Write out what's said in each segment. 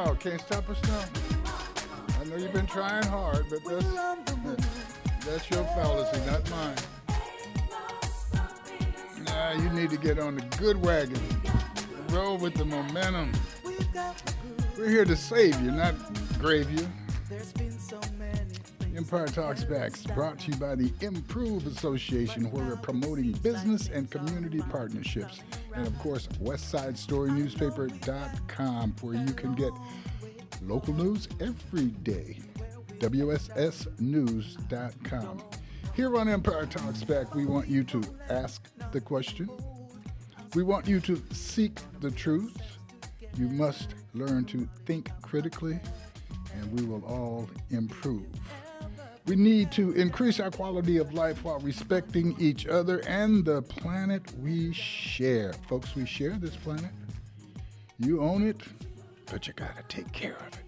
No, can't stop us now. I know you've been trying hard, but that's your fallacy, not mine. Nah, you need to get on the good wagon. Roll with the momentum. We're here to save you, not grave you. Empire Talks Back is brought to you by the Improve Association, where we're promoting business and community partnerships. And of course, WestsideStoryNewspaper.com, where you can get local news every day. WSSnews.com. Here on Empire Talks Back, we want you to ask the question. We want you to seek the truth. You must learn to think critically, and we will all improve. We need to increase our quality of life while respecting each other and the planet we share. Folks, we share this planet. You own it, but you gotta take care of it.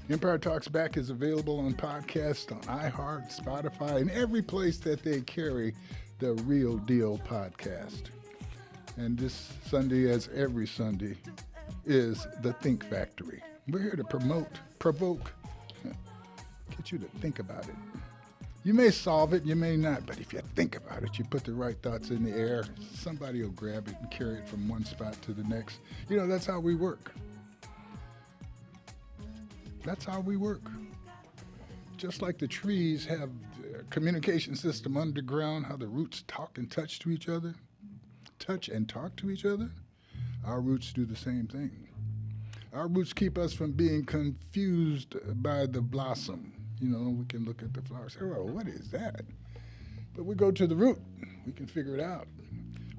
Empire Talks Back is available on podcast, on iHeart, Spotify, and every place that they carry the Real Deal podcast. And this Sunday, as every Sunday, is the Think Factory. We're here to provoke, get you to think about it. You may solve it, you may not, but if you think about it, you put the right thoughts in the air, somebody will grab it and carry it from one spot to the next. You know, that's how we work. That's how we work. Just like the trees have a communication system underground, how the roots talk and touch to each other, touch and talk to each other, our roots do the same thing. Our roots keep us from being confused by the blossom. You know, we can look at the flowers and say, oh, what is that? But we go to the root. We can figure it out.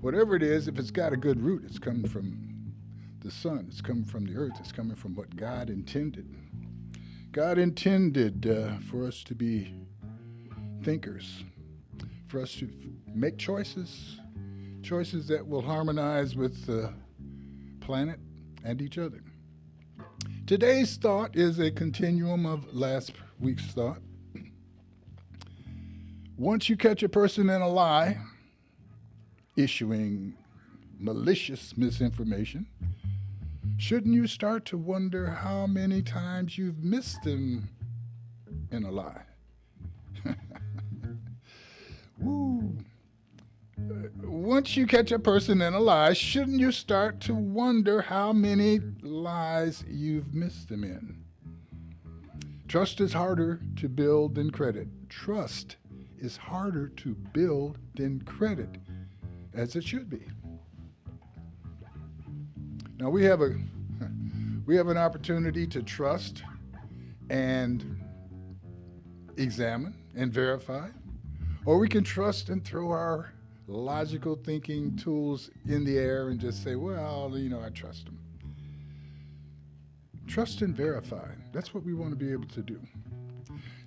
Whatever it is, if it's got a good root, it's coming from the sun. It's coming from the earth. It's coming from what God intended. God intended for us to be thinkers, for us to make choices that will harmonize with the planet and each other. Today's thought is a continuum of last week's thought. Once you catch a person in a lie, issuing malicious misinformation, shouldn't you start to wonder how many times you've missed them in a lie? Woo. Once you catch a person in a lie, shouldn't you start to wonder how many lies you've missed them in? Trust is harder to build than credit. Trust is harder to build than credit, as it should be. Now we have an opportunity to trust and examine and verify, or we can trust and throw our logical thinking tools in the air and just say, well, you know, I trust them. Trust and verify. That's what we want to be able to do.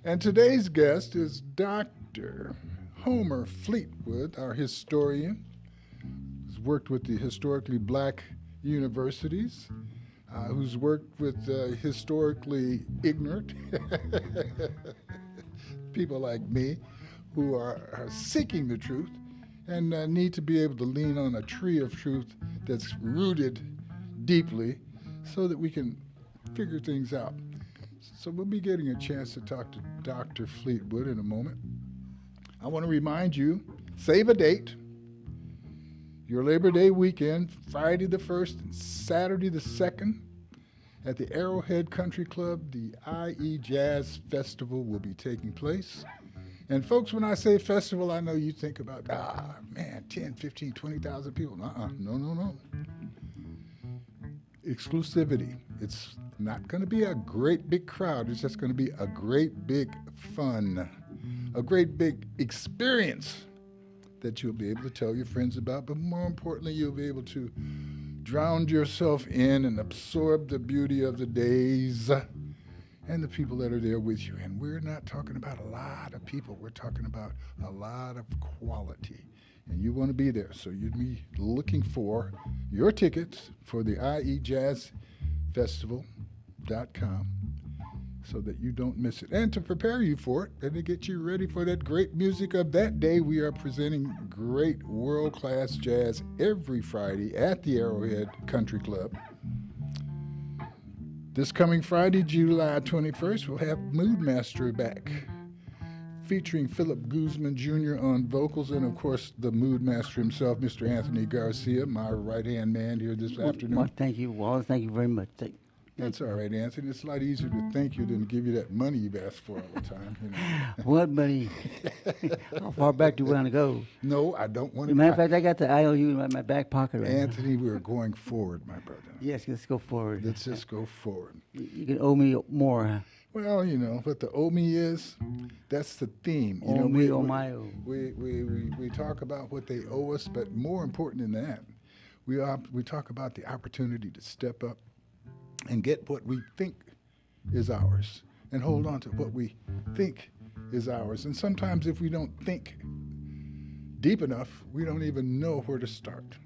And today's guest is Dr. Homer Fleetwood, our historian. He's worked with the historically black universities, who's worked with historically ignorant people like me who are seeking the truth and need to be able to lean on a tree of truth that's rooted deeply so that we can figure things out. So we'll be getting a chance to talk to Dr. Fleetwood in a moment. I want to remind you, save a date. Your Labor Day weekend, Friday the 1st and Saturday the 2nd, at the Arrowhead Country Club, the IE Jazz Festival will be taking place. And folks, when I say festival, I know you think about, 10, 15, 20,000 people. No. Exclusivity. It's not going to be a great big crowd. It's just going to be a great big fun, a great big experience that you'll be able to tell your friends about, but more importantly, you'll be able to drown yourself in and absorb the beauty of the days and the people that are there with you. And we're not talking about a lot of people. We're talking about a lot of quality. And you want to be there. So you'd be looking for your tickets for the IEJazzFestival.com so that you don't miss it. And to prepare you for it and to get you ready for that great music of that day, we are presenting great world-class jazz every Friday at the Arrowhead Country Club. This coming Friday, July 21st, we'll have Mood Master back, featuring Philip Guzman Jr. on vocals, and of course the Mood Master himself, Mr. Anthony Garcia, my right-hand man here this afternoon. Well, thank you, Wallace. Thank you very much. That's all right, Anthony. It's a lot easier to thank you than to give you that money you've asked for all the time. You know? What money? How far back do you want to go? No, I don't want to. Matter of fact, I got the IOU in my back pocket right Anthony, we're going forward, my brother. Yes, let's go forward. Let's just go forward. You can owe me more, huh? Well, you know, what the owe me is, that's the theme. You know, me, oh my, oh. We talk about what they owe us, but more important than that, we talk about the opportunity to step up and get what we think is ours and hold on to what we think is ours. And sometimes if we don't think deep enough, we don't even know where to start.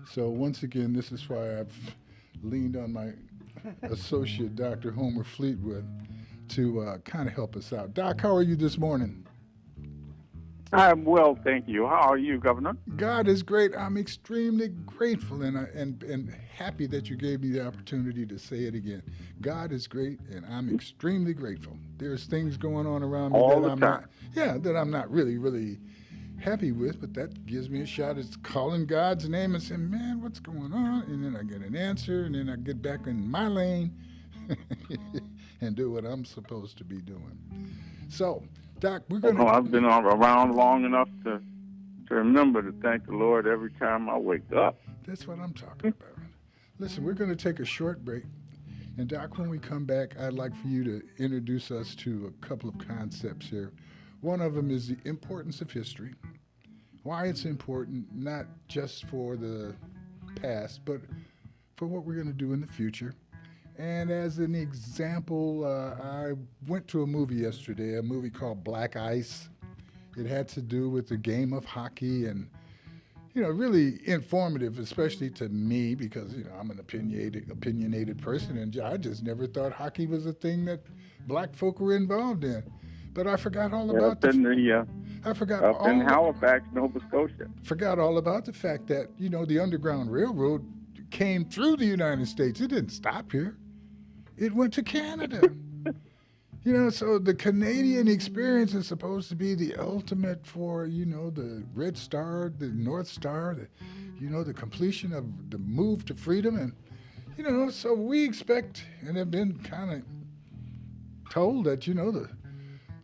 So once again, this is why I've leaned on my associate, Dr. Homer Fleetwood, to kind of help us out. Doc, how are you this morning? I'm well, thank you. How are you, Governor? God is great. I'm extremely grateful and happy that you gave me the opportunity to say it again. God is great, and I'm extremely grateful. There's things going on around me that I'm not really happy with, but that gives me a shot at calling God's name and saying, man, what's going on? And then I get an answer, and then I get back in my lane and do what I'm supposed to be doing. So, Doc, we're going to... I've been around long enough to remember to thank the Lord every time I wake up. That's what I'm talking about. Listen, we're going to take a short break. And, Doc, when we come back, I'd like for you to introduce us to a couple of concepts here. One of them is the importance of history, why it's important, not just for the past, but for what we're going to do in the future. And as an example, I went to a movie yesterday, a movie called Black Ice. It had to do with the game of hockey and, you know, really informative, especially to me because, you know, I'm an opinionated person, and I just never thought hockey was a thing that black folk were involved in. But I forgot all about in Halifax, Nova Scotia. Forgot all about the fact that, you know, the Underground Railroad came through the United States. It didn't stop here. It went to Canada. You know, so the Canadian experience is supposed to be the ultimate for, you know, the Red Star, the North Star, the completion of the move to freedom. And, you know, so we expect and have been kind of told that, you know, the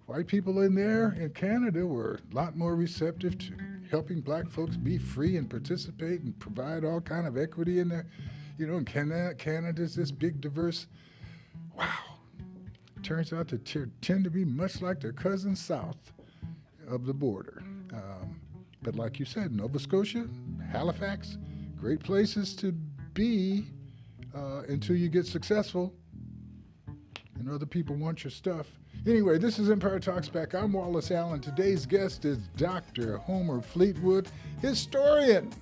white people in there in Canada were a lot more receptive to helping black folks be free and participate and provide all kind of equity in there. You know, and Canada's this big, diverse, wow. Turns out to tend to be much like their cousins south of the border. But like you said, Nova Scotia, Halifax, great places to be until you get successful and other people want your stuff. Anyway, this is Empire Talks Back. I'm Wallace Allen. Today's guest is Dr. Homer Fleetwood, historian,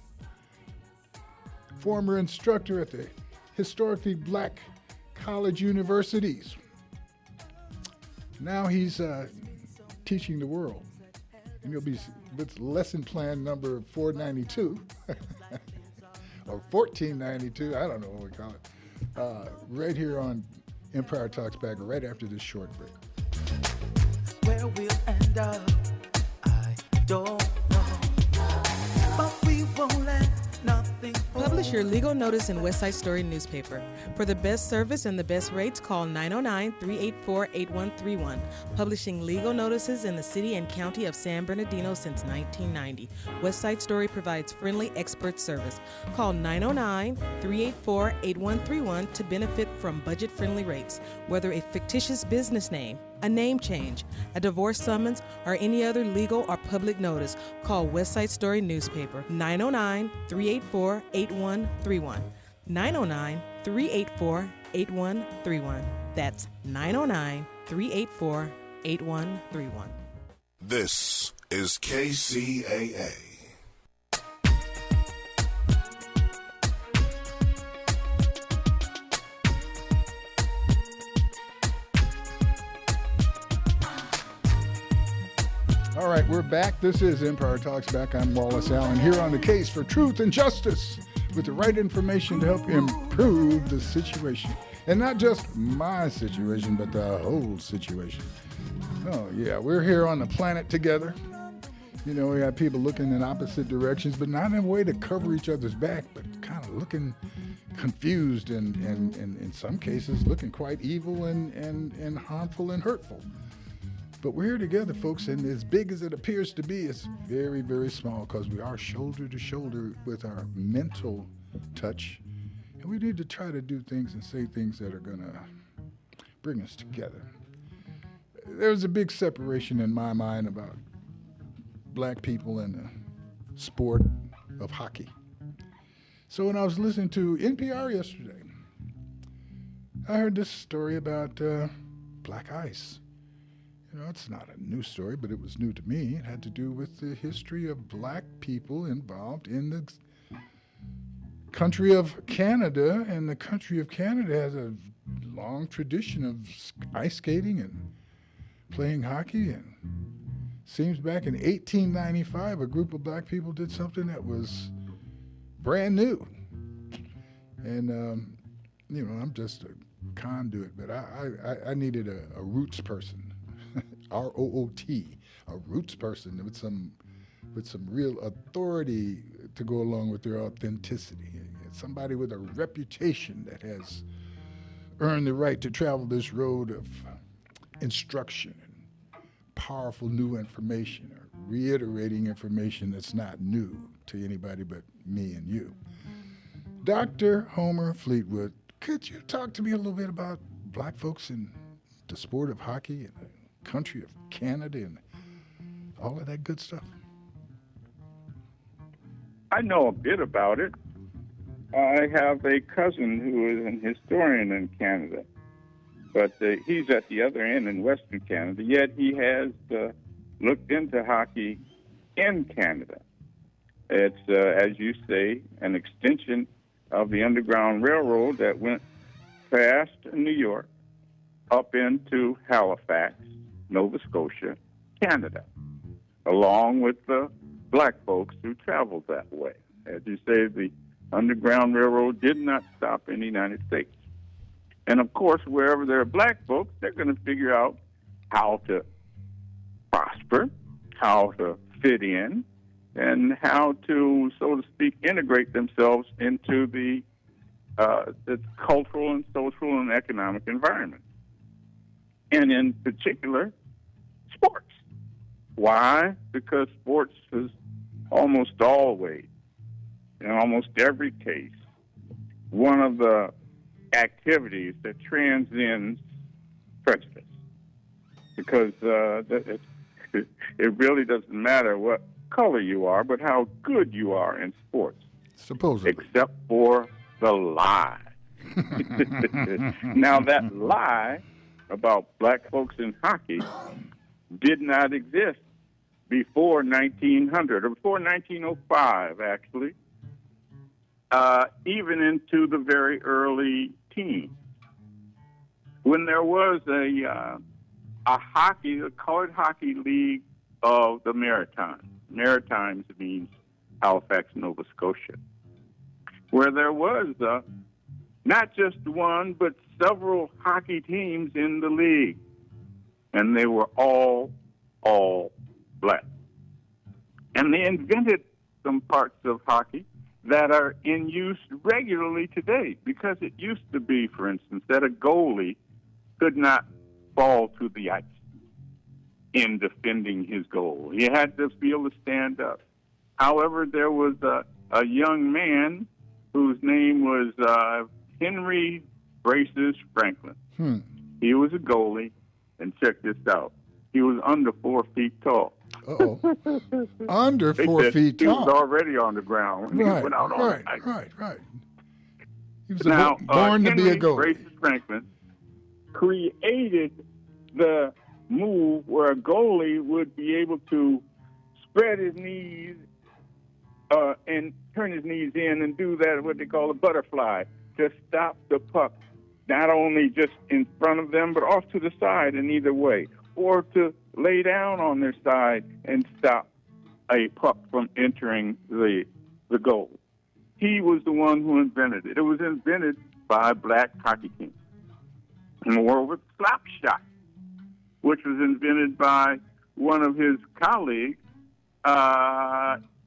former instructor at the historically black college universities. Now he's teaching the world. And you'll be with lesson plan number 492 or 1492, I don't know what we call it, right here on Empire Talks Back, right after this short break. Where we'll end up, I don't know, but we won't let nothing. Publish your legal notice in West Side Story newspaper. For the best service and the best rates, call 909-384-8131. Publishing legal notices in the city and county of San Bernardino since 1990. West Side Story provides friendly expert service. Call 909-384-8131 to benefit from budget-friendly rates. Whether a fictitious business name, a name change, a divorce summons, or any other legal or public notice, call West Side Story newspaper 909-384-8131. 909-384-8131. That's 909-384-8131. This is KCAA. All right, we're back. This is Empire Talks Back. I'm Wallace Allen, here on the case for truth and justice with the right information to help improve the situation. And not just my situation, but the whole situation. Oh, yeah, we're here on the planet together. You know, we got people looking in opposite directions, but not in a way to cover each other's back, but kind of looking confused and in some cases looking quite evil and harmful and hurtful. But we're here together, folks, and as big as it appears to be, it's very, very small because we are shoulder to shoulder with our mental touch. And we need to try to do things and say things that are going to bring us together. There's a big separation in my mind about black people and the sport of hockey. So when I was listening to NPR yesterday, I heard this story about black ice. You know, it's not a new story, but it was new to me. It had to do with the history of black people involved in the country of Canada, and the country of Canada has a long tradition of ice skating and playing hockey. And seems back in 1895, a group of black people did something that was brand new. And, you know, I'm just a conduit, but I needed a roots person, R-O-O-T, a roots person with some real authority to go along with their authenticity. Somebody with a reputation that has earned the right to travel this road of instruction and powerful new information, or reiterating information that's not new to anybody but me and you. Dr. Homer Fleetwood, could you talk to me a little bit about black folks in the sport of hockey and the country of Canada and all of that good stuff? I know a bit about it. I have a cousin who is an historian in Canada, but he's at the other end in Western Canada, yet he has looked into hockey in Canada. It's, as you say, an extension of the Underground Railroad that went past New York up into Halifax, Nova Scotia, Canada, along with the black folks who traveled that way. As you say, the Underground Railroad did not stop in the United States. And, of course, wherever there are black folks, they're going to figure out how to prosper, how to fit in, and how to, so to speak, integrate themselves into the cultural and social and economic environment. And in particular, sports. Why? Because sports is almost always, in almost every case, one of the activities that transcends prejudice. Because it really doesn't matter what color you are, but how good you are in sports. Supposedly. Except for the lie. Now, that lie about black folks in hockey did not exist before 1900, or before 1905, actually, even into the very early teens, when there was a colored hockey league of the Maritimes. Maritimes means Halifax, Nova Scotia, where there was not just one, but several hockey teams in the league, and they were all black. And they invented some parts of hockey that are in use regularly today, because it used to be, for instance, that a goalie could not fall to the ice in defending his goal. He had to be able to stand up. However, there was a young man whose name was Henry Braces Franklin. He was a goalie, and check this out. He was under 4 feet tall. Uh-oh. Under 4 feet tall. He was already on the ground when he went out on the ice. Right. He was Henry born to be a goalie. Braces Franklin created the move where a goalie would be able to spread his knees and turn his knees in and do that, what they call a butterfly, to stop the puck, not only just in front of them, but off to the side in either way, or to lay down on their side and stop a puck from entering the goal. He was the one who invented it. It was invented by a black hockey team. or with slap shot, which was invented by one of his colleagues,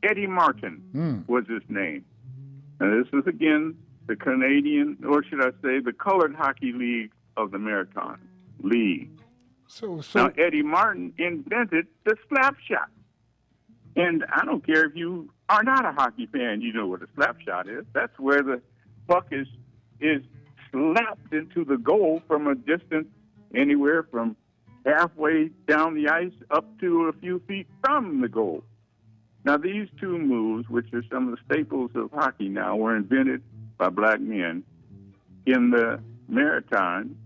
Eddie Martin was his name. And this is, again, the Canadian, or should I say, the Colored Hockey League of the Maritime League. So now, Eddie Martin invented the slap shot. And I don't care if you are not a hockey fan, you know what a slap shot is. That's where the puck is slapped into the goal from a distance anywhere from halfway down the ice up to a few feet from the goal. Now, these two moves, which are some of the staples of hockey now, were invented by black men in the Maritime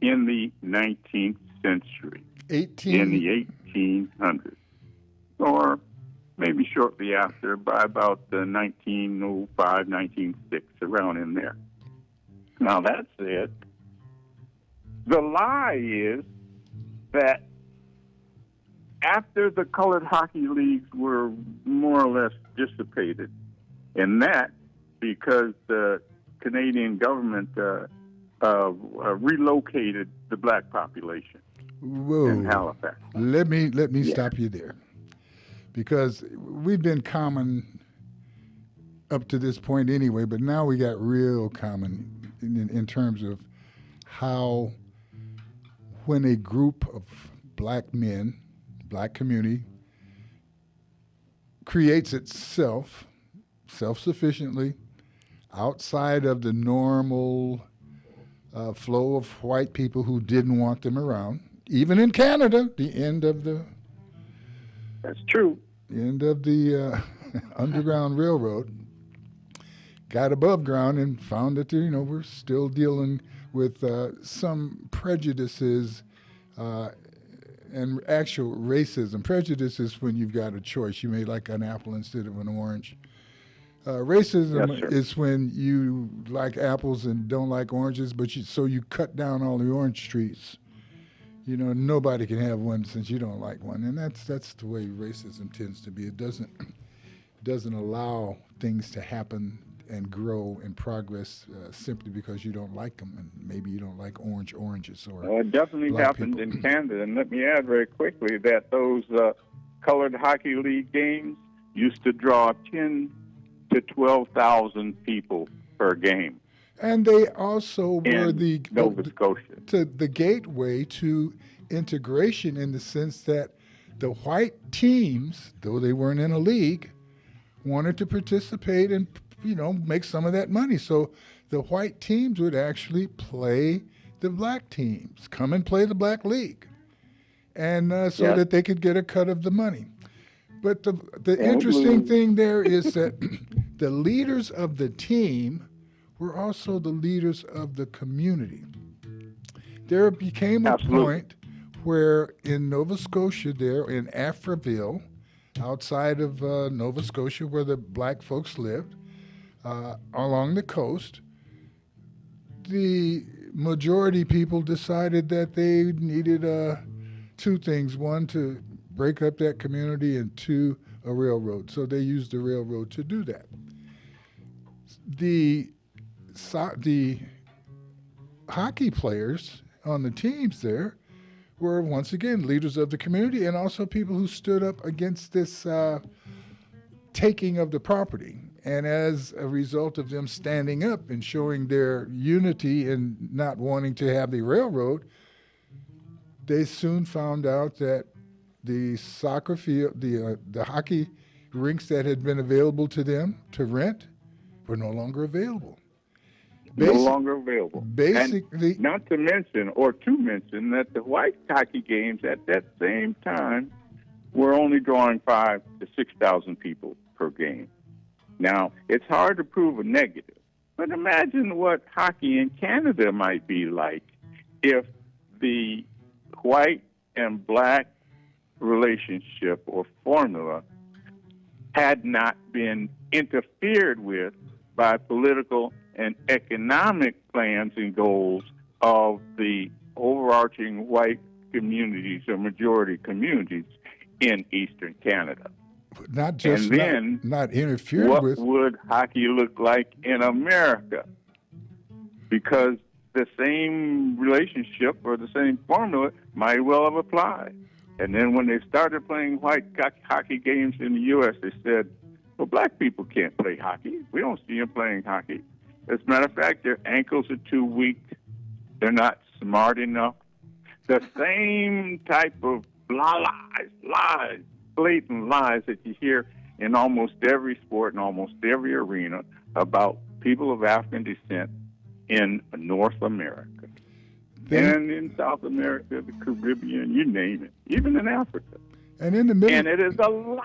in the 19th century, in the 1800s, or maybe shortly after, by about 1905, 1906, around in there. Now, that said, the lie is that after the colored hockey leagues were more or less dissipated, and that because the Canadian government relocated the black population in Halifax. Let me stop you there, because we've been common up to this point anyway, but now we got real common in terms of how when a group of black men, black community, creates itself self-sufficiently outside of the normal flow of white people who didn't want them around. Even in Canada, the end of the Underground Railroad, got above ground and found that we're still dealing with some prejudices and actual racism. Prejudice is when you've got a choice. You may like an apple instead of an orange. Racism is when you like apples and don't like oranges, but so you cut down all the orange trees. Nobody can have one since you don't like one, and that's the way racism tends to be. It doesn't allow things to happen and grow and progress simply because you don't like them, and maybe you don't like oranges. Or it definitely happened in Canada. And let me add very quickly that those colored hockey league games used to draw 10 to 12,000 people per game. And they also were the Nova Scotia. The gateway to integration, in the sense that the white teams, though they weren't in a league, wanted to participate and make some of that money. So the white teams would actually play the black teams, come and play the black league, and that they could get a cut of the money. But the interesting thing there is that the leaders of the team were also the leaders of the community. There became a point where in Nova Scotia, there in Afriville, outside of Nova Scotia, where the black folks lived, along the coast, the majority people decided that they needed two things. One, to break up that community, and two, a railroad. So they used the railroad to do that. The hockey players on the teams there were, once again, leaders of the community, and also people who stood up against this taking of the property. And as a result of them standing up and showing their unity and not wanting to have the railroad, they soon found out that the soccer field, the hockey rinks that had been available to them to rent were no longer available. Basically, and not to mention that the white hockey games at that same time were only drawing 5,000 to 6,000 people per game. Now, it's hard to prove a negative, but imagine what hockey in Canada might be like if the white and black relationship or formula had not been interfered with by political and economic plans and goals of the overarching white communities or majority communities in Eastern Canada. Not just not interfered with. What would hockey look like in America? Because the same relationship or the same formula might well have applied. And then when they started playing white hockey games in the U.S., they said, well, black people can't play hockey. We don't see them playing hockey. As a matter of fact, their ankles are too weak. They're not smart enough. The same type of lies, blatant lies that you hear in almost every sport and almost every arena about people of African descent in North America. And in South America, the Caribbean, you name it, even in Africa. And in the middle, and it is a lie,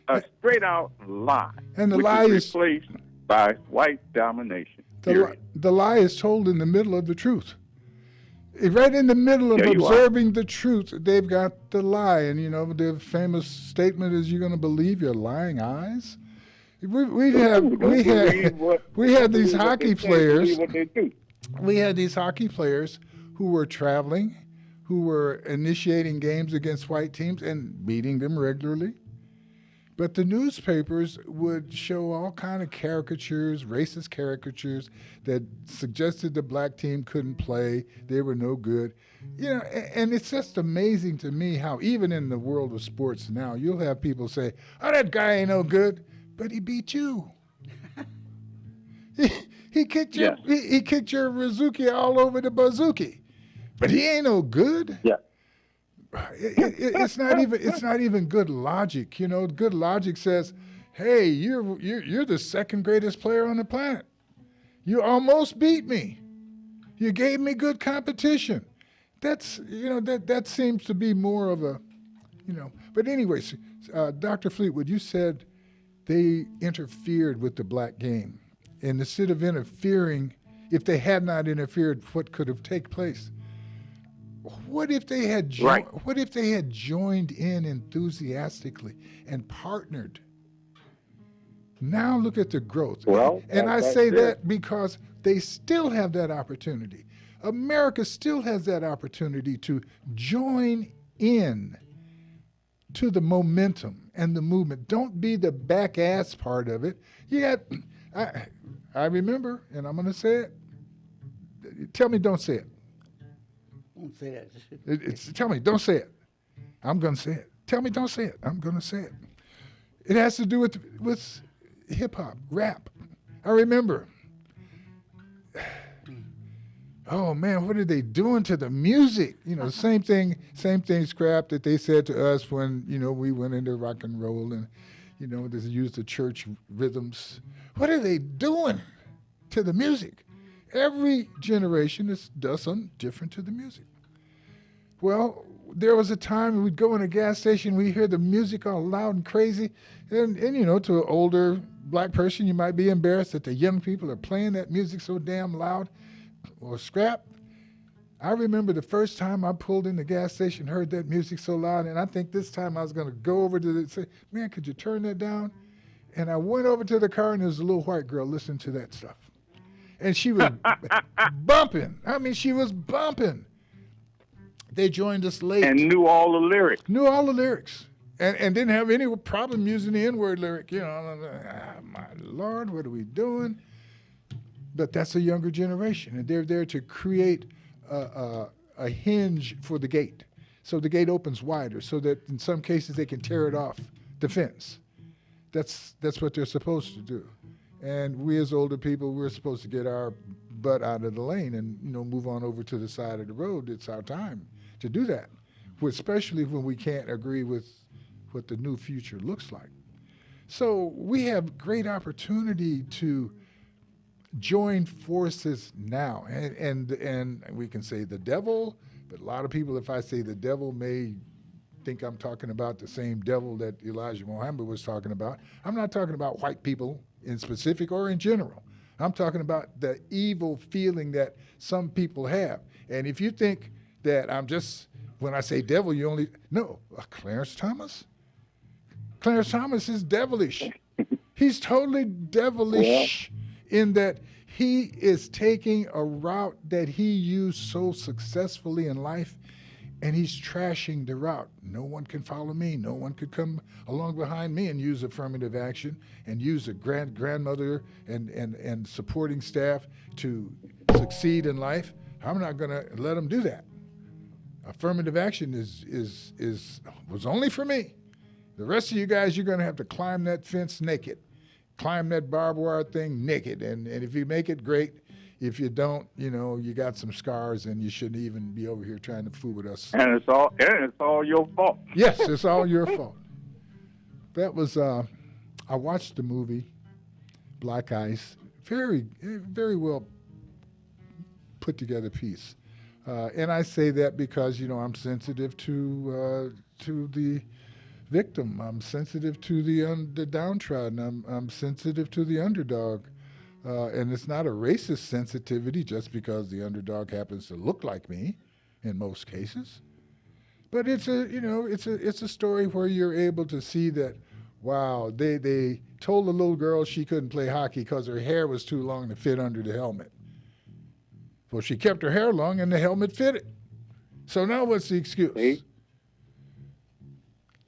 a straight-out lie, and the which lie is replaced by white domination. The lie is told in the middle of the truth. Right in the middle of observing the truth, they've got the lie. And, you know, the famous statement is, you're going to believe your lying eyes? We had these hockey players. We had these hockey players who were traveling, who were initiating games against white teams and beating them regularly. But the newspapers would show all kind of caricatures, racist caricatures that suggested the black team couldn't play, they were no good. You know, and it's just amazing to me how even in the world of sports now, you'll have people say, oh, that guy ain't no good, but he beat you. he kicked your he kicked your Rizuki all over the bazooki, but he ain't no good. Yeah. It's not even good logic. You know, good logic says, hey, you're the second greatest player on the planet. You almost beat me. You gave me good competition. That's, you know, that seems to be more of a, you know. But anyways, Dr. Fleetwood, you said they interfered with the black game. And instead of interfering, if they had not interfered, what could have taken place? What if they had What if they had joined in enthusiastically and partnered? Now look at the growth. Well, and I say that because they still have that opportunity. America still has that opportunity to join in to the momentum and the movement. Don't be the back ass part of it. You got. I remember, and I'm going to say it. Tell me, don't say it. Don't say that. Tell me, don't say it. I'm going to say it. Tell me, don't say it. I'm going to say it. It has to do with hip hop, rap. I remember. Oh man, what are they doing to the music? You know, same thing, scrap that they said to us when, you know, we went into rock and roll and, you know, they used the church rhythms. What are they doing to the music? Every generation does something different to the music. Well, there was a time we'd go in a gas station, we hear the music all loud and crazy, and you know, to an older black person, you might be embarrassed that the young people are playing that music so damn loud. Or scrap. I remember the first time I pulled in the gas station, heard that music so loud, and I think this time I was going to go over to the say, man, could you turn that down? And I went over to the car, and there was a little white girl listening to that stuff. And she was bumping. I mean, she was bumping. They joined us late. And knew all the lyrics. And didn't have any problem using the N-word lyric. You know, my Lord, what are we doing? But that's a younger generation, and they're there to create a hinge for the gate. So the gate opens wider so that in some cases they can tear it off the fence. That's what they're supposed to do. And we as older people, we're supposed to get our butt out of the lane and, you know, move on over to the side of the road. It's our time to do that, especially when we can't agree with what the new future looks like. So we have great opportunity to join forces now, and we can say the devil, but a lot of people, if I say the devil, may think I'm talking about the same devil that Elijah Muhammad was talking about. I'm not talking about white people in specific or in general. I'm talking about the evil feeling that some people have. And if you think that I'm just, when I say devil, you only, no, Clarence Thomas is devilish. He's totally devilish. Yeah. In that he is taking a route that he used so successfully in life, and he's trashing the route. No one can follow me. No one could come along behind me and use affirmative action and use a grandmother and supporting staff to succeed in life, I'm not going to let them do that. Affirmative action was only for me. The rest of you guys, you're going to have to climb that fence naked, climb that barbed wire thing naked. And if you make it, great. If you don't, you got some scars, and you shouldn't even be over here trying to fool with us. And it's all your fault. Yes, it's all your fault. That was, I watched the movie Black Ice. Very, very well put together piece. And I say that because, I'm sensitive to the victim. I'm sensitive to the downtrodden. I'm sensitive to the underdog. And it's not a racist sensitivity just because the underdog happens to look like me in most cases. But it's a story where you're able to see that, wow, they told the little girl she couldn't play hockey because her hair was too long to fit under the helmet. Well, she kept her hair long and the helmet fitted. So now what's the excuse? See?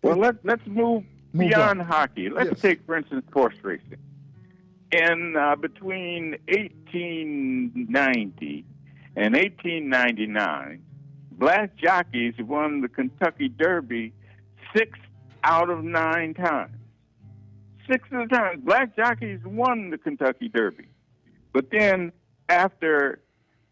Well, let's move beyond hockey. Let's take, for instance, horse racing. In between 1890 and 1899, black jockeys won the Kentucky Derby 6 out of 9 times. 6 of the times, black jockeys won the Kentucky Derby. But then after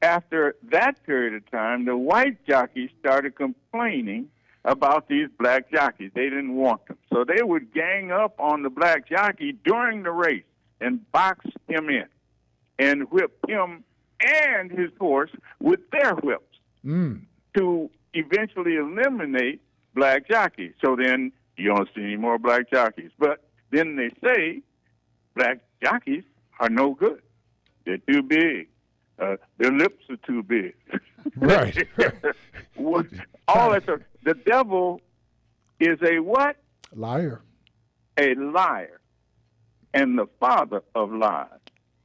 that period of time, the white jockeys started complaining about these black jockeys. They didn't want them. So they would gang up on the black jockey during the race and box him in and whip him and his horse with their whips to eventually eliminate black jockeys. So then you don't see any more black jockeys. But then they say black jockeys are no good. They're too big. Their lips are too big. Right. All that stuff. The devil is a what? Liar. A liar. And the father of lies.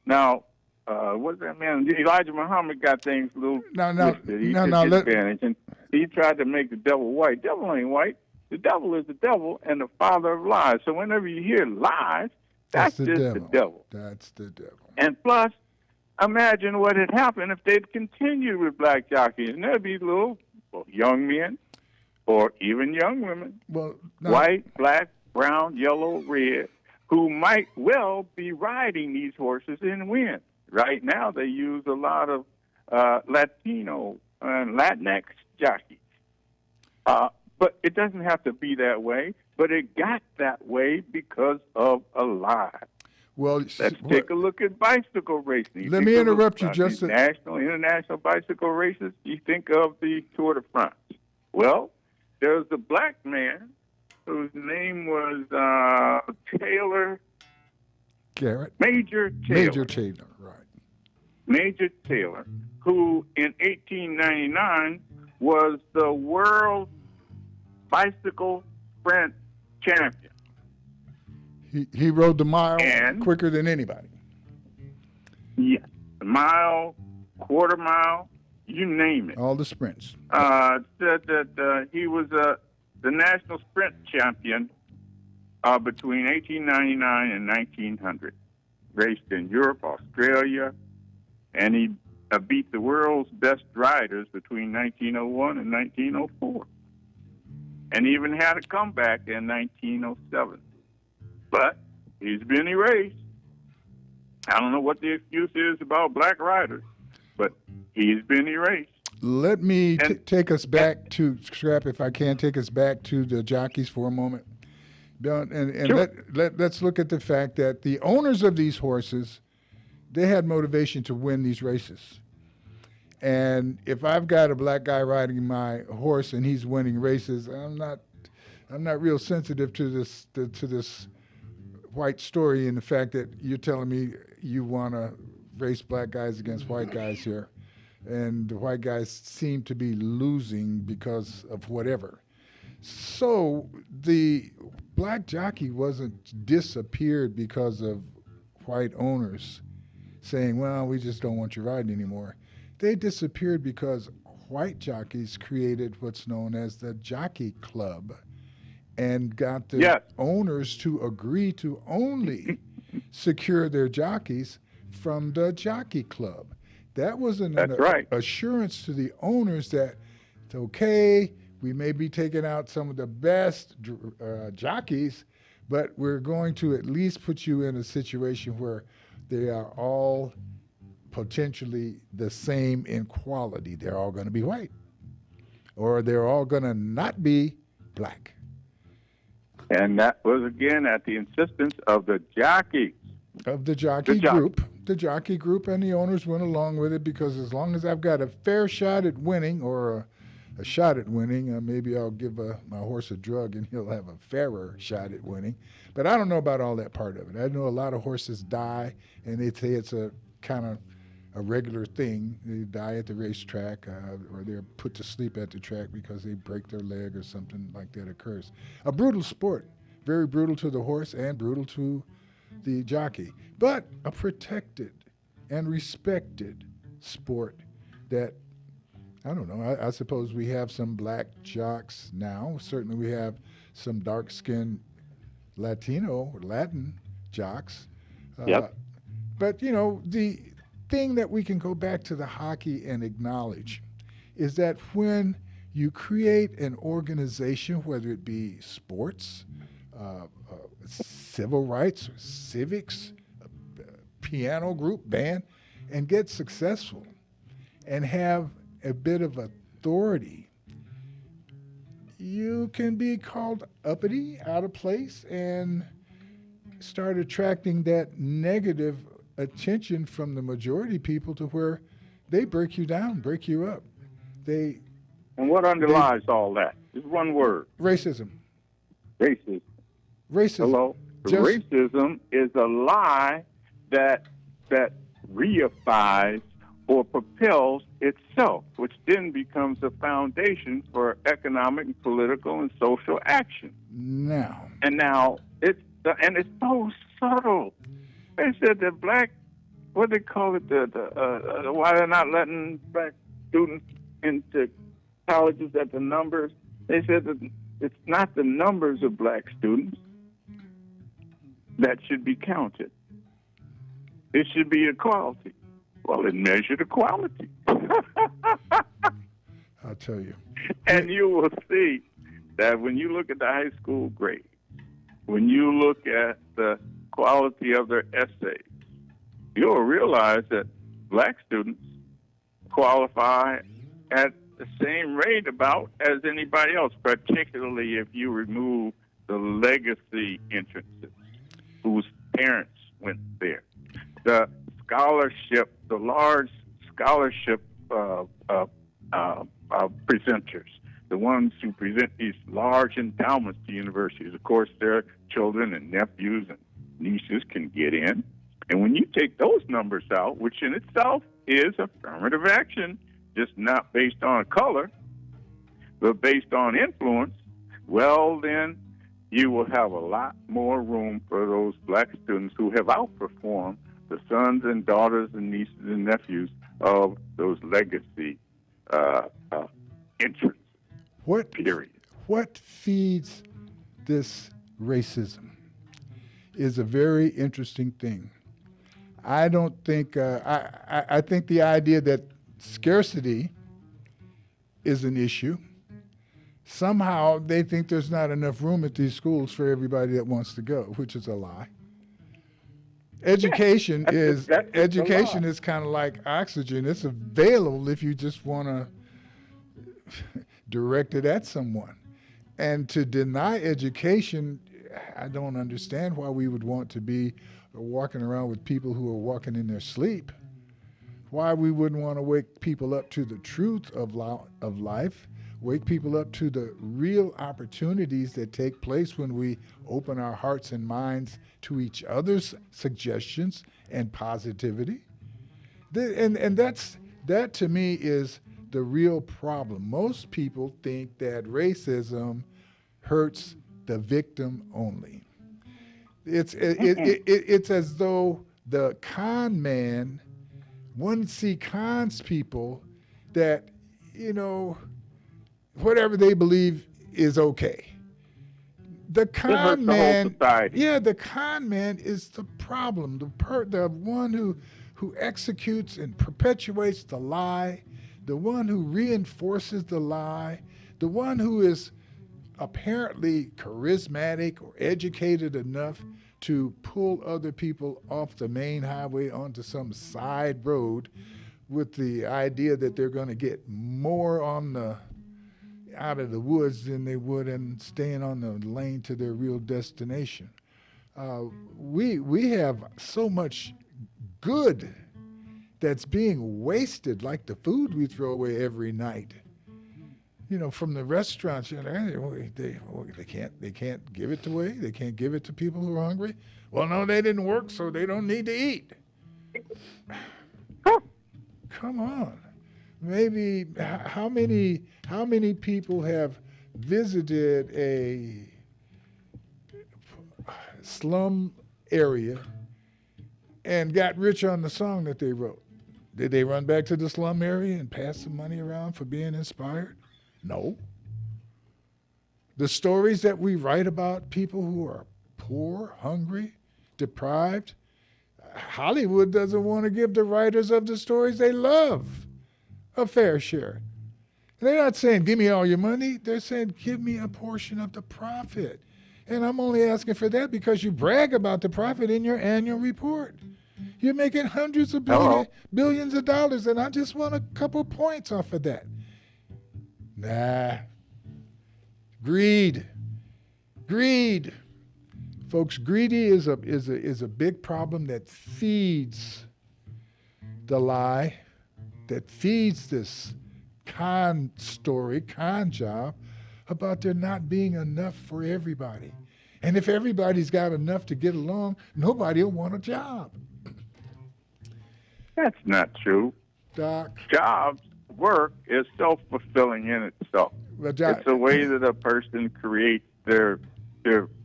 Now, what's that man? Elijah Muhammad got things a little twisted. He took advantage, and he tried to make the devil white. Devil ain't white. The devil is the devil and the father of lies. So whenever you hear lies, that's just the devil. That's the devil. And plus, imagine what had happened if they'd continued with black jockeys. And there'd be little young men or even young women, white, black, brown, yellow, red, who might well be riding these horses and win. Right now, they use a lot of Latino and Latinx jockeys. But it doesn't have to be that way. But it got that way because of a lie. Well, let's take a look at bicycle racing. Let me interrupt you just national, international bicycle races. You think of the Tour de France. Well, there's a black man whose name was Taylor. Garrett. Major Taylor. Major Taylor, right. Major Taylor, who in 1899 was the world bicycle sprint champion. He rode the mile quicker than anybody. Yes, the mile, quarter mile, you name it. All the sprints. He was the national sprint champion between 1899 and 1900. Raced in Europe, Australia, and he beat the world's best riders between 1901 and 1904. And even had a comeback in 1907. But he's been erased. I don't know what the excuse is about black riders, but he's been erased. Let me take us back to, Scrap, if I can, take us back to the jockeys for a moment. And sure. Let's look at the fact that the owners of these horses, they had motivation to win these races. And if I've got a black guy riding my horse and he's winning races, I'm not real sensitive to this white story and the fact that you're telling me you want to race black guys against white guys here. And the white guys seem to be losing because of whatever. So the black jockey wasn't disappeared because of white owners saying, well, we just don't want you riding anymore. They disappeared because white jockeys created what's known as the Jockey Club and got the owners to agree to only secure their jockeys from the Jockey Club. That was an That's right. assurance to the owners that it's okay, we may be taking out some of the best jockeys, but we're going to at least put you in a situation where they are all potentially the same in quality. They're all going to be white, or they're all going to not be black. And that was, again, at the insistence of the jockeys. Of the jockey group. The jockey group and the owners went along with it because as long as I've got a fair shot at winning, or a shot at winning, maybe I'll give my horse a drug and he'll have a fairer shot at winning. But I don't know about all that part of it. I know a lot of horses die, and they say it's a kind of a regular thing. They die at the racetrack, or they're put to sleep at the track because they break their leg or something like that occurs. A brutal sport, very brutal to the horse and brutal to the jockey, but a protected and respected sport that, I don't know, I suppose we have some black jocks now. Certainly we have some dark-skinned Latino or Latin jocks. Yep. But, you know, the thing that we can go back to the hockey and acknowledge is that when you create an organization, whether it be sports, civil rights, or civics, piano group, band, and get successful and have a bit of authority, you can be called uppity, out of place, and start attracting that negative attention from the majority people to where they break you down, break you up. And what underlies all that? Just one word. Racism. Racism. Racism. Hello? Racism is a lie that reifies or propels itself, which then becomes a foundation for economic, political, and social action. Now it's so subtle. They said that black, what they call it, why they're not letting black students into colleges at the numbers. They said that it's not the numbers of black students that should be counted. It should be equality. Well, it measured equality. I'll tell you. And you will see that when you look at the high school grades, when you look at the quality of their essays, you'll realize that black students qualify at the same rate about as anybody else, particularly if you remove the legacy entrances whose parents went there. The scholarship, the large scholarship presenters, the ones who present these large endowments to universities. Of course, their children and nephews and nieces can get in. And when you take those numbers out, which in itself is affirmative action, just not based on color, but based on influence, well, then you will have a lot more room for those black students who have outperformed the sons and daughters and nieces and nephews of those legacy entrants. What feeds this racism is a very interesting thing. I don't think, I think the idea that scarcity is an issue. Somehow they think there's not enough room at these schools for everybody that wants to go, which is a lie. Education is kind of like oxygen. It's available if you just want to direct it at someone. And to deny education, I don't understand why we would want to be walking around with people who are walking in their sleep. Why we wouldn't want to wake people up to the truth of life, wake people up to the real opportunities that take place when we open our hearts and minds to each other's suggestions and positivity. And that to me is the real problem. Most people think that racism hurts the victim only. It's as though the con man, one see cons people that, you know, whatever they believe is okay. The con man, the con man is the problem. The one who executes and perpetuates the lie, the one who reinforces the lie, the one who is apparently charismatic or educated enough to pull other people off the main highway onto some side road with the idea that they're going to get more out of the woods than they would in staying on the lane to their real destination. We have so much good that's being wasted, like the food we throw away every night. You know, from the restaurants, you know, they can't give it away. They can't give it to people who are hungry. Well, no, they didn't work, so they don't need to eat. Come on. Maybe how many people have visited a slum area and got rich on the song that they wrote? Did they run back to the slum area and pass some money around for being inspired? No. The stories that we write about people who are poor, hungry, deprived, Hollywood doesn't want to give the writers of the stories they love a fair share. They're not saying, give me all your money. They're saying, give me a portion of the profit. And I'm only asking for that because you brag about the profit in your annual report. You're making hundreds of billions of dollars, and I just want a couple points off of that. Nah. Greed. Folks, greedy is a big problem that feeds the lie, that feeds this con job about there not being enough for everybody. And if everybody's got enough to get along, nobody will want a job. That's not true. Doc. Jobs, work is self-fulfilling in itself. Well, Doc, it's a way that a person creates their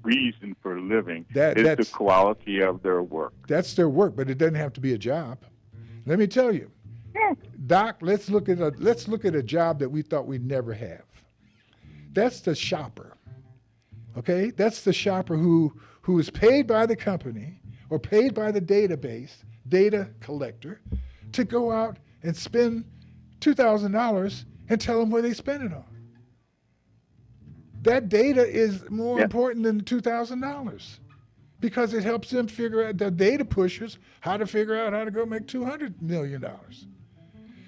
reason for living. It's the quality of their work. That's their work, but it doesn't have to be a job. Let me tell you, Doc. Let's look at a job that we thought we'd never have. That's the shopper. Okay, that's the shopper who is paid by the company or paid by the data collector, to go out and spend $2,000 and tell them where they spend it on. That data is more important than the $2,000 because it helps them figure out, the data pushers, how to figure out how to go make $200 million.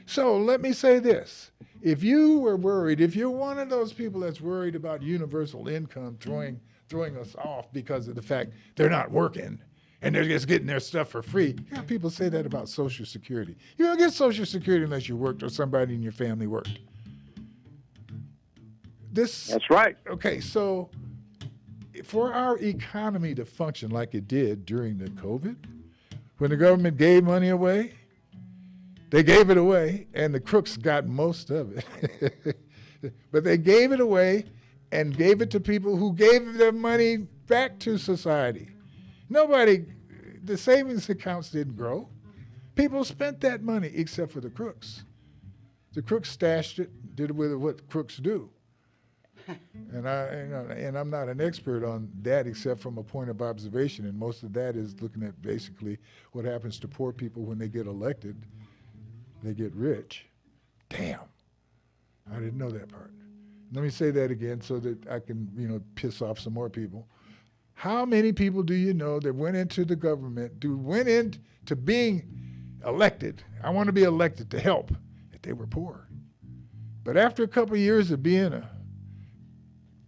So let me say this. If you were worried, if you're one of those people that's worried about universal income throwing us off because of the fact they're not working and they're just getting their stuff for free, yeah, people say that about Social Security. You don't get Social Security unless you worked or somebody in your family worked. That's right. Okay, so for our economy to function like it did during the COVID, when the government gave money away, they gave it away, and the crooks got most of it. But they gave it away and gave it to people who gave their money back to society. The savings accounts didn't grow. People spent that money except for the crooks. The crooks stashed it, did with it what crooks do. And I'm not an expert on that except from a point of observation, and most of that is looking at basically what happens to poor people when they get elected. They get rich. Damn, I didn't know that part. Let me say that again so that I can, piss off some more people. How many people do you know that went into the government, went into being elected? I want to be elected to help if they were poor. But after a couple of years of being a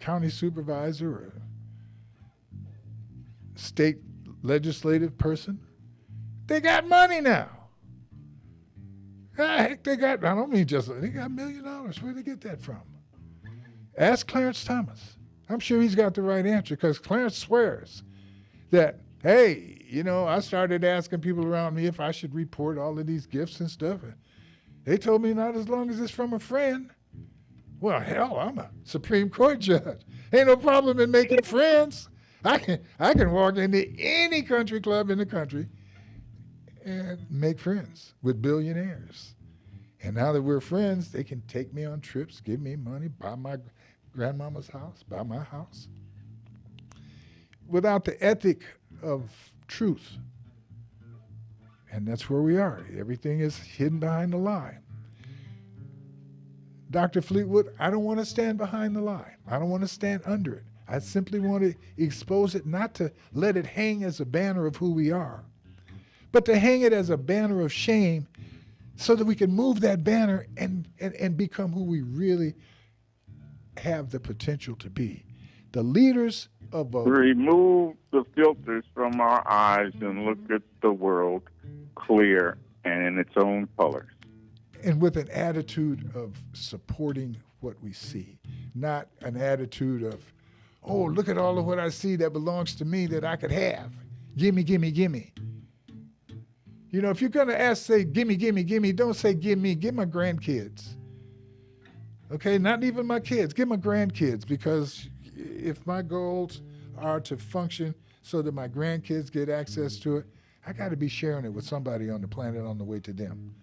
county supervisor or a state legislative person, they got money now. Heck, they got $1 million. Where'd they get that from? Ask Clarence Thomas. I'm sure he's got the right answer because Clarence swears that, hey, I started asking people around me if I should report all of these gifts and stuff. And they told me not as long as it's from a friend. Well, hell, I'm a Supreme Court judge. Ain't no problem in making friends. I can walk into any country club in the country and make friends with billionaires. And now that we're friends, they can take me on trips, give me money, buy my grandmama's house, buy my house. Without the ethic of truth And that's where we are. Everything is hidden behind the lie. Dr. Fleetwood, I don't want to stand behind the lie. I don't want to stand under it. I simply want to expose it, not to let it hang as a banner of who we are, but to hang it as a banner of shame so that we can move that banner and become who we really have the potential to be. The leaders of a... Remove the filters from our eyes and look at the world clear and in its own colors. And with an attitude of supporting what we see, not an attitude of, oh, look at all of what I see that belongs to me that I could have. Gimme, gimme, gimme. You know, if you're going to say, gimme, gimme, gimme, don't say, give me, give my grandkids. Okay, not even my kids, give my grandkids, because if my goals are to function so that my grandkids get access to it, I got to be sharing it with somebody on the planet on the way to them.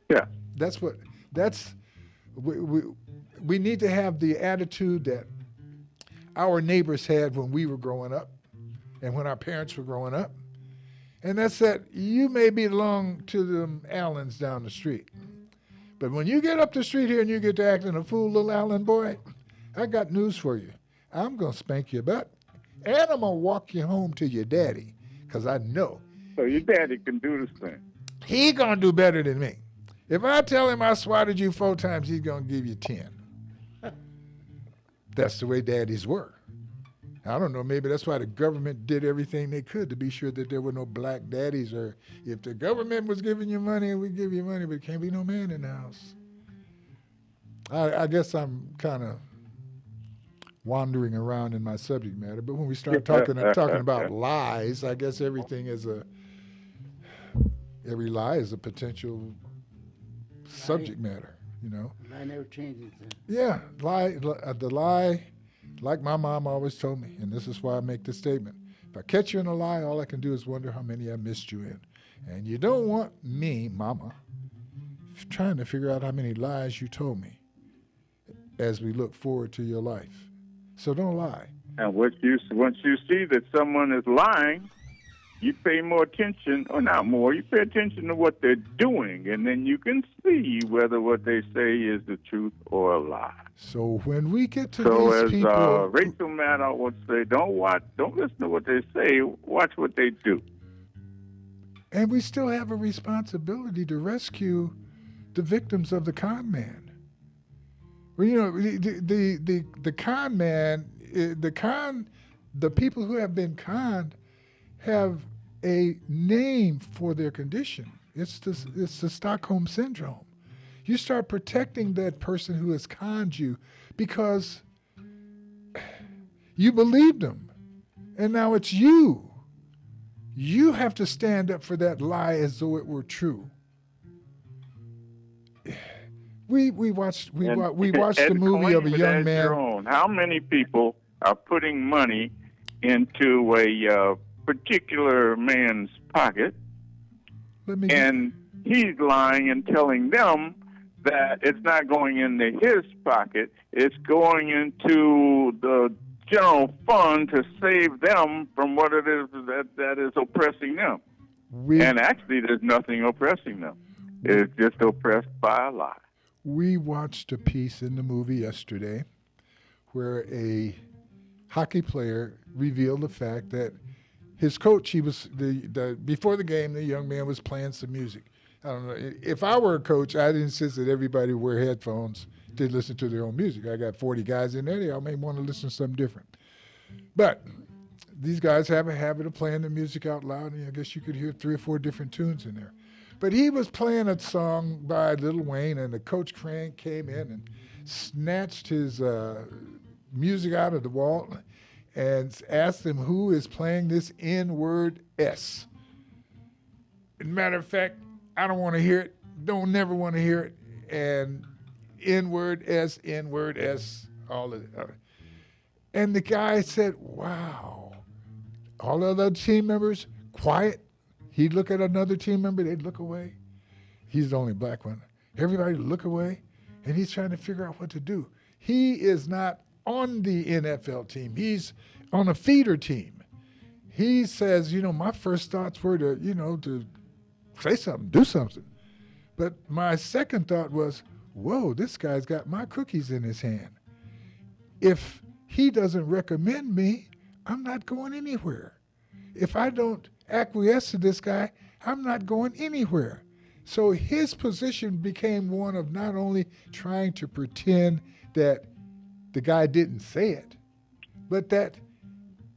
Yeah. We need to have the attitude that our neighbors had when we were growing up and when our parents were growing up. And that's that you may belong to them Allens down the street. But when you get up the street here and you get to acting a fool, little Allen boy, I got news for you. I'm going to spank your butt, and I'm going to walk you home to your daddy, because I know. So your daddy can do this thing. He going to do better than me. If I tell him I swatted you 4 times, he's going to give you 10. That's the way daddies were. I don't know, maybe that's why the government did everything they could to be sure that there were no black daddies, or if the government was giving you money, we give you money, but it can't be no man in the house. I guess I'm kind of wandering around in my subject matter, but when we start talking about lies, I guess every lie is a potential subject matter, you know. Lie never changes. Yeah, the lie, like my mom always told me, and this is why I make this statement. If I catch you in a lie, all I can do is wonder how many I missed you in. And you don't want me, mama, trying to figure out how many lies you told me as we look forward to your life. So don't lie. And once you see that someone is lying, you pay more attention, or not more, you pay attention to what they're doing, and then you can see whether what they say is the truth or a lie. So when we get to these people... So as Rachel Maddow would say, don't listen to what they say, watch what they do. And we still have a responsibility to rescue the victims of the con man. Well, you know, the con man, the people who have been conned have a name for their condition. It's the Stockholm Syndrome. You start protecting that person who has conned you because you believed them. And now it's you. You have to stand up for that lie as though it were true. We watched the movie of a young man. How many people are putting money into a particular man's pocket, and he's lying and telling them that it's not going into his pocket, it's going into the general fund to save them from what it is that is oppressing them. And actually, there's nothing oppressing them. It's just oppressed by a lie. We watched a piece in the movie yesterday where a hockey player revealed the fact that his coach, he was before the game, the young man was playing some music. I don't know. If I were a coach, I'd insist that everybody wear headphones to listen to their own music. I got 40 guys in there. They all may want to listen to something different. But these guys have a habit of playing the music out loud, and I guess you could hear 3 or 4 different tunes in there. But he was playing a song by Lil Wayne, and the coach Crank came in and snatched his music out of the wall and asked him who is playing this N-word S. Matter of fact, I don't want to hear it. Don't never want to hear it. And N-word S, all of it. And the guy said, wow. All the other team members, quiet. He'd look at another team member, they'd look away. He's the only black one. Everybody would look away, and he's trying to figure out what to do. He is not on the NFL team. He's on a feeder team. he says, my first thoughts were to, to say something, do something. But my second thought was, whoa, this guy's got my cookies in his hand. If he doesn't recommend me, I'm not going anywhere. If I don't acquiesce to this guy, I'm not going anywhere. So his position became one of not only trying to pretend that the guy didn't say it, but that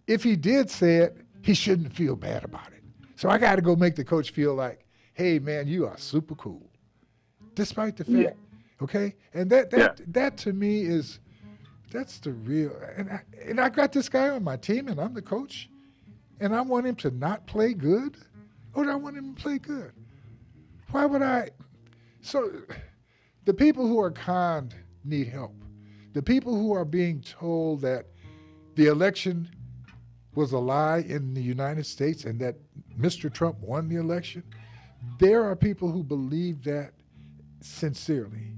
if he did say it, he shouldn't feel bad about it. So I got to go make the coach feel like, hey, man, you are super cool, despite the fact, okay? And that to me that's the real, and I got this guy on my team, and I'm the coach, and I want him to not play good, or do I want him to play good? Why would I? So the people who are conned need help. The people who are being told that the election was a lie in the United States and that Mr. Trump won the election, there are people who believe that sincerely.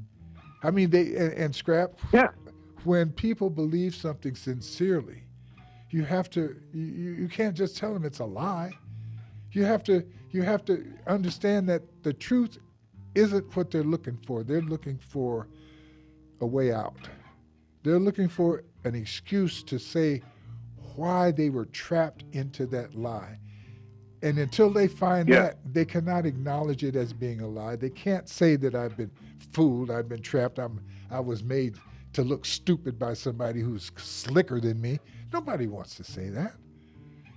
I mean, and Scrap, when people believe something sincerely, you have to, you can't just tell them it's a lie. You have to understand that the truth isn't what they're looking for. They're looking for a way out. They're looking for an excuse to say why they were trapped into that lie. And until they find that, they cannot acknowledge it as being a lie. They can't say that I've been fooled, I've been trapped, I was made to look stupid by somebody who's slicker than me. Nobody wants to say that.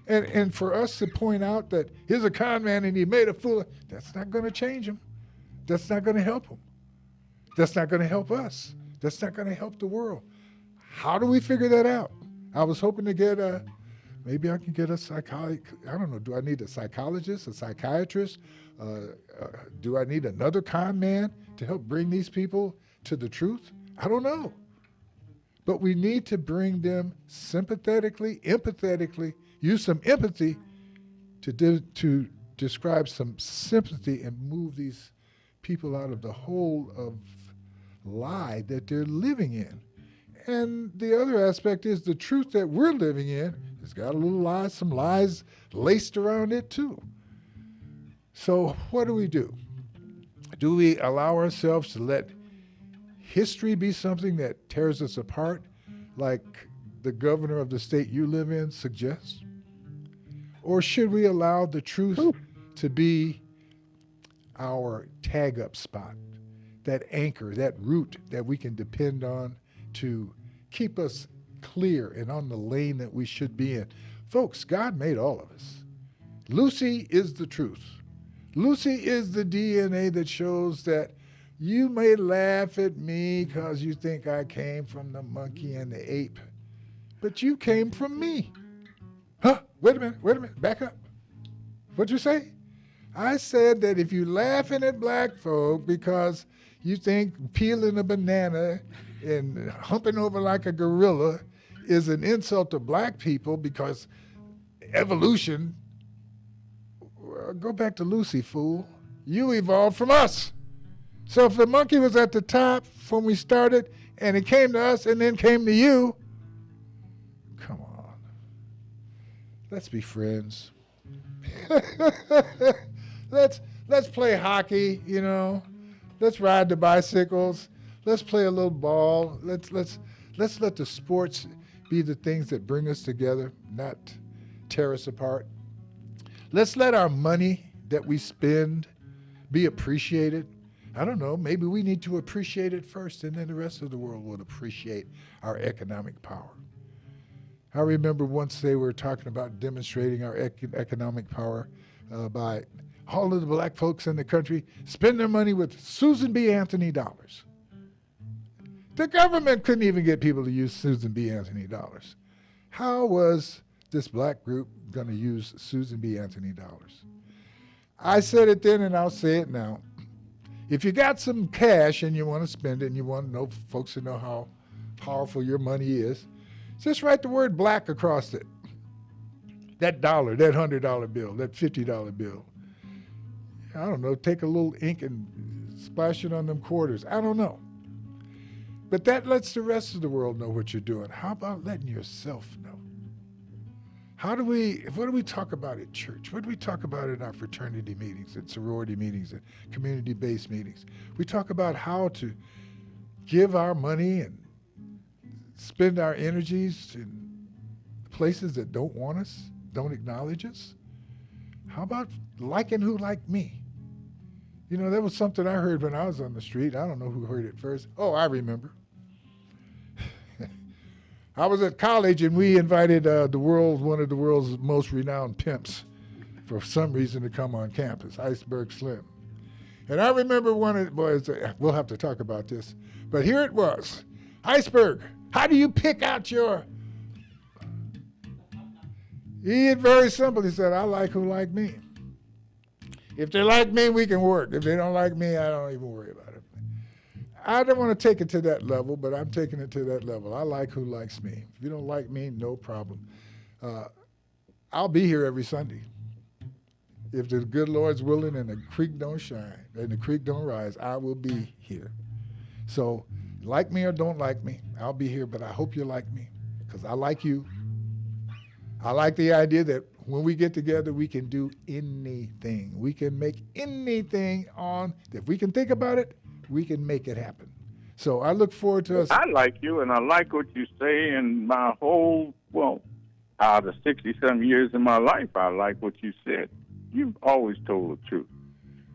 And for us to point out that here's a con man and he made a fool, that's not going to change him. That's not going to help him. That's not going to help us. That's not going to help the world. How do we figure that out? I was hoping to get maybe I can get a psychologist. I don't know. Do I need a psychologist, a psychiatrist? Do I need another con man to help bring these people to the truth? I don't know. But we need to bring them sympathetically, empathetically, use some empathy to describe some sympathy and move these people out of the hole of lie that they're living in. And the other aspect is the truth that we're living in has got a little lies, some lies laced around it too. So what do we do? Do we allow ourselves to let history be something that tears us apart, like the governor of the state you live in suggests? Or should we allow the truth to be our tag-up spot, that anchor, that root that we can depend on to keep us clear and on the lane that we should be in? Folks, God made all of us. Lucy is the truth. Lucy is the DNA that shows that you may laugh at me because you think I came from the monkey and the ape, but you came from me. Huh? Wait a minute, back up. What'd you say? I said that if you laughing at black folk because you think peeling a banana and humping over like a gorilla is an insult to black people because evolution, go back to Lucy, fool. You evolved from us. So if the monkey was at the top when we started and it came to us and then came to you, come on. Let's be friends. Let's play hockey, Let's ride the bicycles. Let's play a little ball. Let's let the sports be the things that bring us together, not tear us apart. Let's let our money that we spend be appreciated. I don't know, maybe we need to appreciate it first, and then the rest of the world will appreciate our economic power. I remember once they were talking about demonstrating our economic power by all of the black folks in the country spend their money with Susan B. Anthony dollars. The government couldn't even get people to use Susan B. Anthony dollars. How was this black group going to use Susan B. Anthony dollars? I said it then and I'll say it now. If you got some cash and you want to spend it and you want to know folks to know how powerful your money is, just write the word black across it. That dollar, that $100 bill, that $50 bill. I don't know, take a little ink and splash it on them quarters. I don't know. But that lets the rest of the world know what you're doing. How about letting yourself know? what do we talk about at church? What do we talk about in our fraternity meetings, and sorority meetings, and community-based meetings? We talk about how to give our money and spend our energies in places that don't want us, don't acknowledge us. How about liking who like me? You know, that was something I heard when I was on the street. I don't know who heard it first. Oh, I remember. I was at college, and we invited one of the world's most renowned pimps for some reason to come on campus, Iceberg Slim. And I remember one of the boys, we'll have to talk about this, but here it was. Iceberg, how do you pick out your... He is very simple. He said, I like who like me. If they like me, we can work. If they don't like me, I don't even worry about it. I don't want to take it to that level, but I'm taking it to that level. I like who likes me. If you don't like me, no problem. I'll be here every Sunday. If the good Lord's willing and the creek don't shine and the creek don't rise, I will be here. So like me or don't like me, I'll be here, but I hope you like me because I like you. I like the idea that when we get together, we can do anything. We can make anything on, if we can think about it, we can make it happen. So I look forward to us. I like you, and I like what you say, and my whole, out of 67 years in my life, I like what you said. You've always told the truth.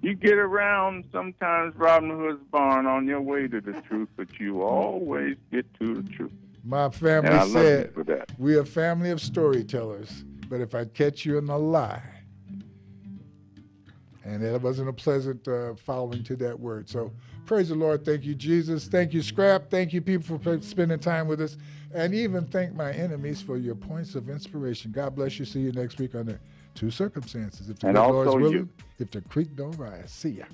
You get around sometimes Robin Hood's barn on your way to the truth, but you always get to the truth. My family and I said, love you for that. We're a family of storytellers, but if I catch you in a lie, and that wasn't a pleasant following to that word. So praise the Lord. Thank you, Jesus. Thank you, Scrap. Thank you, people, for spending time with us. And even thank my enemies for your points of inspiration. God bless you. See you next week on the Two Circumstances. If the And good Lord's also willing, you. if the creek don't rise. See ya.